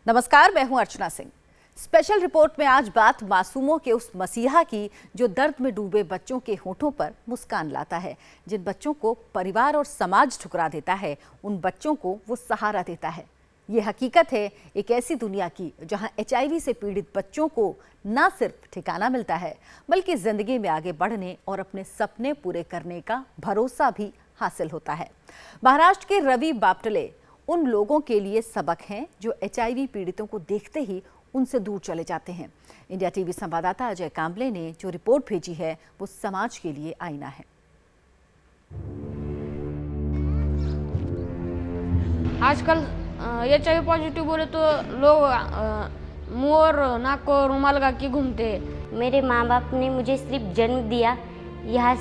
नमस्कार, मैं हूं अर्चना सिंह। स्पेशल रिपोर्ट में आज बात मासूमों के उस मसीहा की जो दर्द में डूबे बच्चों के होठों पर मुस्कान लाता है। जिन बच्चों को परिवार और समाज ठुकरा देता है, उन बच्चों को वो सहारा देता है। ये हकीकत है एक ऐसी दुनिया की जहां HIV से पीड़ित बच्चों को न सिर्फ ठिकाना मिलता है, बल्कि जिंदगी में आगे बढ़ने और अपने सपने पूरे करने का भरोसा भी हासिल होता है। महाराष्ट्र के रवि बापटले उन लोगों के लिए सबक हैं जो HIV पीड़ितों को देखते ही उनसे दूर चले जाते हैं। इंडिया टीवी संवाददाता अजय कांबले ने जो रिपोर्ट भेजी है वो समाज के लिए आईना है। आजकल HIV पॉजिटिव बोले तो लोग मुंह और नाक को रुमाल लगा के घूमते हैं। मेरे माँ बाप ने मुझे सिर्फ जन्म दिया। यहाँ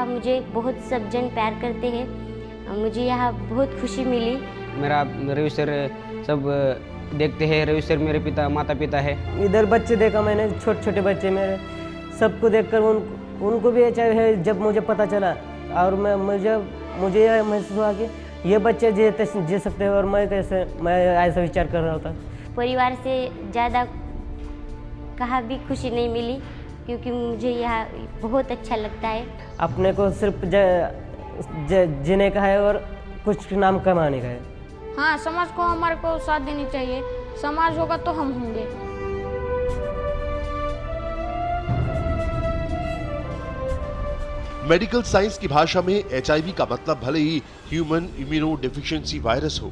मुझे बहुत सब जन प्यार करते हैं। मुझे यहाँ बहुत खुशी मिली। मेरा रवि सर सब देखते हैं। रवि सर मेरे माता पिता है। इधर बच्चे देखा मैंने, छोटे छोटे बच्चे मेरे, सबको देखकर उनको भी HIV है जब मुझे पता चला। और मुझे यह महसूस हुआ कि ये बच्चे जी सकते हैं और मैं ऐसा विचार कर रहा था। परिवार से ज़्यादा कहाँ भी खुशी नहीं मिली, क्योंकि मुझे यहाँ बहुत अच्छा लगता है। अपने को सिर्फ जीने का है और कुछ नाम कमाने का है। हाँ, समाज को हमारे को साथ देनी चाहिए। समाज होगा तो हम होंगे। मेडिकल साइंस की भाषा में HIV का मतलब भले ही ह्यूमन इम्यूनो डेफिशिएंसी वायरस हो,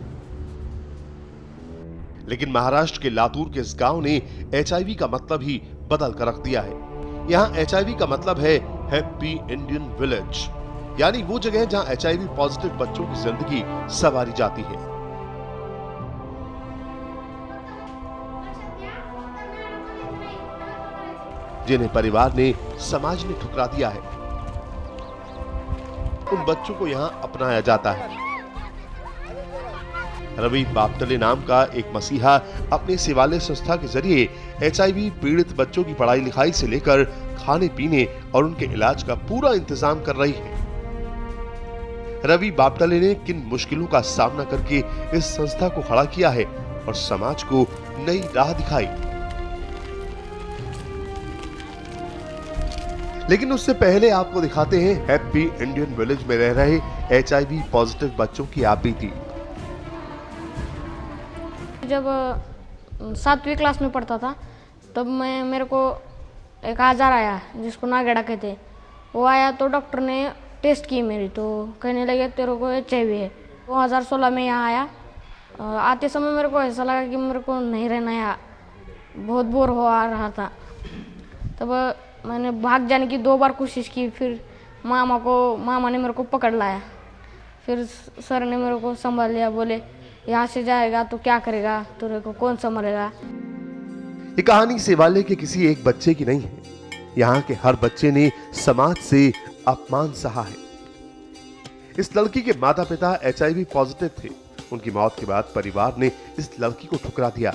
लेकिन महाराष्ट्र के लातूर के इस गांव ने HIV का मतलब ही बदल कर रख दिया है। यहाँ HIV का मतलब है हैप्पी इंडियन विलेज, यानी वो जगह जहां HIV पॉजिटिव बच्चों की जिंदगी संवारी जाती है। जिन्हें परिवार ने, समाज ने ठुकरा दिया है, उन बच्चों को यहां अपनाया जाता है। रवि बापटले नाम का एक मसीहा अपने सेवालय संस्था के जरिए HIV पीड़ित बच्चों की पढ़ाई लिखाई से लेकर खाने पीने और उनके इलाज का पूरा इंतजाम कर रही है। रवि बापटले ने किन मुश्किलों का सामना करके इस संस्था को खड़ा किया है और समाज को नई राह दिखाई। लेकिन उससे पहले आपको दिखाते हैं हैप्पी इंडियन विलेज में रह रहे HIV पॉजिटिव बच्चों की आप बीती। जब 7वीं क्लास में पढ़ता था तब मेरे को एक आजार आया जिसको नागेड़ा कहते हैं। वो आया तो डॉक्टर ने टेस्ट की मेरी, तो कहने लगे तेरे को HIV है। 2016 में यहाँ आया। आते समय मेरे को ऐसा लगा कि मेरे को नहीं रहना यहाँ, बहुत बोर हो आ रहा था। तब मैंने भाग जाने की 2 बार कोशिश की। फिर मामा ने मेरे को पकड़ लाया। फिर सर ने मेरे को संभाल लिया, बोले यहाँ से जाएगा तो क्या करेगा, तेरे को कौन संभालेगा। ये कहानी सेवालय के किसी एक बच्चे की नहीं है। यहाँ के हर बच्चे ने समाज से अपमान सहा है। इस लड़की के माता पिता HIV पॉजिटिव थे। उनकी मौत के बाद परिवार ने इस लड़की को ठुकरा दिया।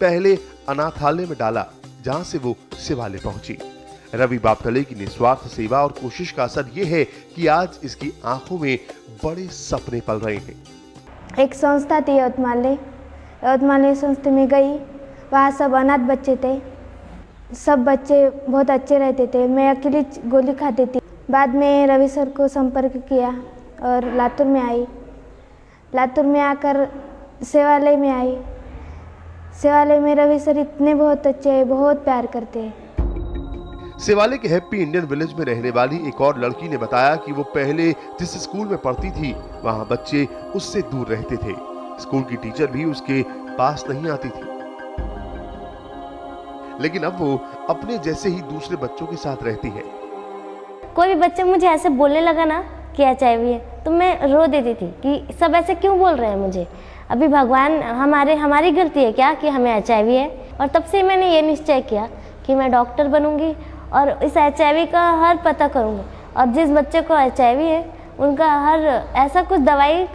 पहले अनाथालय में डाला, जहां से वो सेवालय पहुंची। रवि बापटले की निस्वार्थ सेवा और कोशिश का असर ये है कि आज इसकी आंखों में बड़े सपने पल रहे हैं। एक संस्था थी यवतमाल संस्था में गई। वहाँ सब अनाथ बच्चे थे। सब बच्चे बहुत अच्छे रहते थे। मैं अकेली गोली खाती थी। बाद में रवि सर को संपर्क किया और लातूर में आई। लातूर में आकर सेवालय में आई। सेवालय में रवि सर इतने बहुत अच्छे हैं, बहुत प्यार करते हैं। सेवालय के हैप्पी इंडियन विलेज में रहने वाली एक और लड़की ने बताया कि वो पहले जिस स्कूल में पढ़ती थी वहां बच्चे उससे दूर रहते थे। स्कूल की टीचर भी उसके पास नहीं आती थी, लेकिन अब वो अपने जैसे ही दूसरे बच्चों के साथ रहती है। कोई भी बच्चा मुझे ऐसे बोलने लगा ना कि HIV है, तो मैं रो देती थी कि सब ऐसे क्यों बोल रहे हैं मुझे। अभी भगवान हमारी गलती है क्या कि हमें HIV है। और तब से मैंने ये निश्चय किया कि मैं डॉक्टर बनूंगी और इस HIV का हर पता करूंगी। और जिस बच्चे को HIV है उनका हर ऐसा कुछ दवाई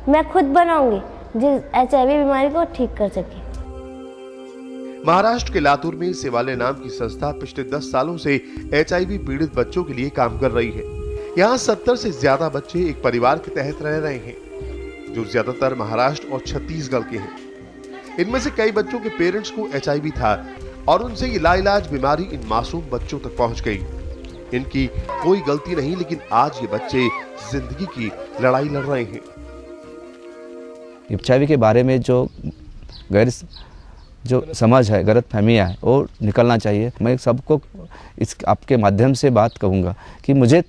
मैं खुद बनाऊंगी जिस HIV बीमारी को ठीक कर सके। महाराष्ट्र के लातूर में सेवालय नाम की संस्था पिछले 10 सालों से HIV पीड़ित बच्चों के लिए काम कर रही है। यहाँ 70 से ज्यादा बच्चे एक परिवार के तहत रह रहे हैं। जो ज्यादातर महाराष्ट्र और छत्तीसगढ़ के हैं। इनमें से कई बच्चों के पेरेंट्स को HIV था और उनसे ये लाइलाज बीमारी इन मासूम बच्चों तक पहुंच गई। इनकी कोई गलती नहीं, लेकिन आज ये बच्चे जिंदगी की लड़ाई लड़ रहे हैं। HIV के बारे में जो समझ है, गलत फहमियाँ है, वो निकलना चाहिए। मैं सबको इस आपके माध्यम से बात कहूँगा कि मुझे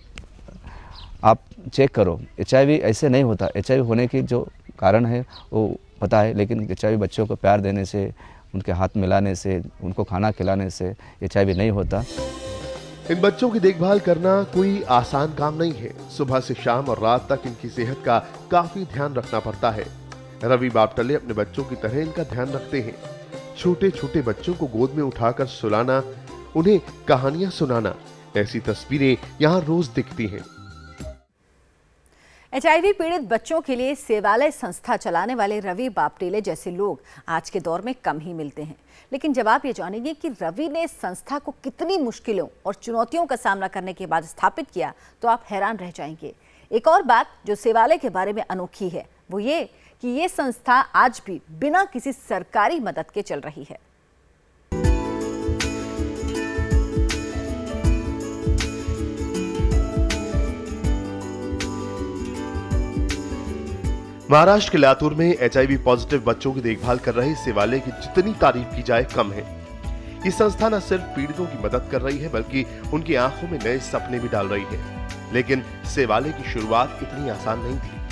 आप चेक करो, HIV ऐसे नहीं होता। HIV होने की जो कारण है वो पता है, लेकिन HIV बच्चों को प्यार देने से, उनके हाथ मिलाने से, उनको खाना खिलाने से HIV नहीं होता। इन बच्चों की देखभाल करना कोई आसान काम नहीं है। सुबह से शाम और रात तक इनकी सेहत का काफी ध्यान रखना पड़ता है। रवि बापटले अपने बच्चों की तरह इनका ध्यान रखते हैं। छोटे छोटे बच्चों को गोद में उठाकर सुलाना, उन्हें कहानियां सुनाना, ऐसी तस्वीरें यहाँ रोज दिखती हैं। HIV पीड़ित बच्चों के लिए सेवालय संस्था चलाने वाले रवि बापटेले जैसे लोग आज के दौर में कम ही मिलते हैं। लेकिन जब आप ये जानेंगे कि रवि ने संस्था को कितनी मुश्किलों और चुनौतियों का सामना करने के बाद स्थापित किया, तो आप हैरान रह जाएंगे। एक और बात जो सेवालय के बारे में अनोखी है, वो ये कि ये संस्था आज भी बिना किसी सरकारी मदद के चल रही है। महाराष्ट्र के लातूर में HIV पॉजिटिव बच्चों की देखभाल कर रहे सेवालय की जितनी तारीफ की जाए कम है। ये संस्था न सिर्फ पीड़ितों की मदद कर रही है, बल्कि उनकी आंखों में नए सपने भी डाल रही है। लेकिन सेवालय की शुरुआत इतनी आसान नहीं थी।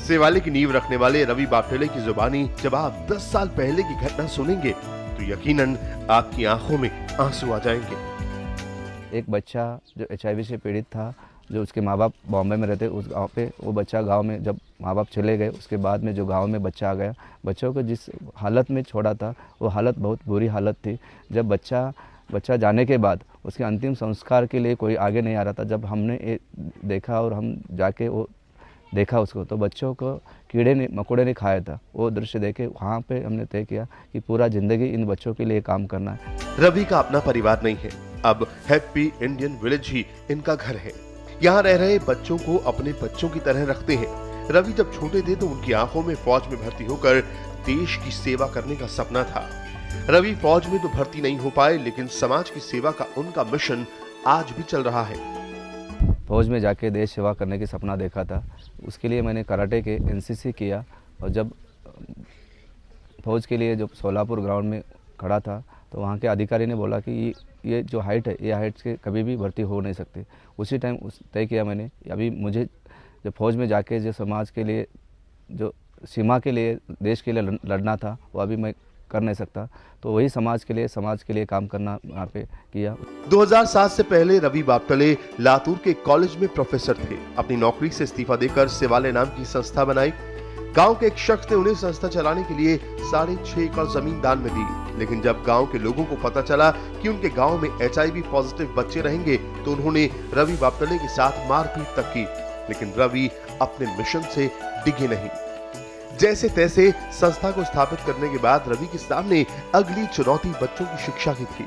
सेवालय की नींव रखने वाले रवि बापटेले की जुबानी जब आप 10 साल पहले की घटना सुनेंगे तो यकीनन आपकी आंखों में आंसू आ जाएंगे। एक बच्चा जो HIV से पीड़ित था, जो उसके माँ बाप बॉम्बे में रहते, उस गांव पे वो बच्चा गांव में जब माँ बाप चले गए, उसके बाद में जो गांव में बच्चा आ गया, बच्चों को जिस हालत में छोड़ा था वो हालत बहुत बुरी हालत थी। जब बच्चा जाने के बाद उसके अंतिम संस्कार के लिए कोई आगे नहीं आ रहा था। जब हमने देखा और हम जाके वो देखा उसको, तो बच्चों को कीड़े ने मकोड़े ने खाया था। वो दृश्य देखे वहाँ पे हमने तय किया कि पूरा जिंदगी इन बच्चों के लिए काम करना है। रवि का अपना परिवार नहीं है, अब हैप्पी इंडियन विलेज ही इनका घर है। यहाँ रह रहे बच्चों को अपने बच्चों की तरह रखते हैं। रवि जब छोटे थे तो उनकी आंखों में फौज में भर्ती होकर देश की सेवा करने का सपना था। रवि फौज में तो भर्ती नहीं हो पाए, लेकिन समाज की सेवा का उनका मिशन आज भी चल रहा है। फौज में जाके देश सेवा करने की सपना देखा था। उसके लिए मैंने कराटे के NCC किया, और जब फौज के लिए जब सोलापुर ग्राउंड में खड़ा था तो वहाँ के अधिकारी ने बोला कि ये जो हाइट है, ये हाइट के कभी भी भर्ती हो नहीं सकती। उसी टाइम तय किया मैंने, अभी मुझे जो फौज में जाके जो समाज के लिए, जो सीमा के लिए, देश के लिए लड़ना था, वो अभी मैं कर नहीं सकता। तो वही समाज के लिए काम करना यहाँ पे किया। 2007 से पहले रवि बापटले लातूर के कॉलेज में प्रोफेसर थे। अपनी नौकरी से इस्तीफा देकर सेवालय नाम की संस्था बनाई। गांव के एक शख्स ने उन्हें संस्था चलाने के लिए 6.5 एकड़ जमीन दान में दी। लेकिन जब गांव के लोगों को पता चला कि उनके गांव में HIV पॉजिटिव बच्चे रहेंगे, तो उन्होंने रवि बापटले के साथ मारपीट तक की। लेकिन रवि अपने मिशन से डिगे नहीं। जैसे तैसे संस्था को स्थापित करने के बाद रवि के सामने अगली चुनौती बच्चों की शिक्षा की थी।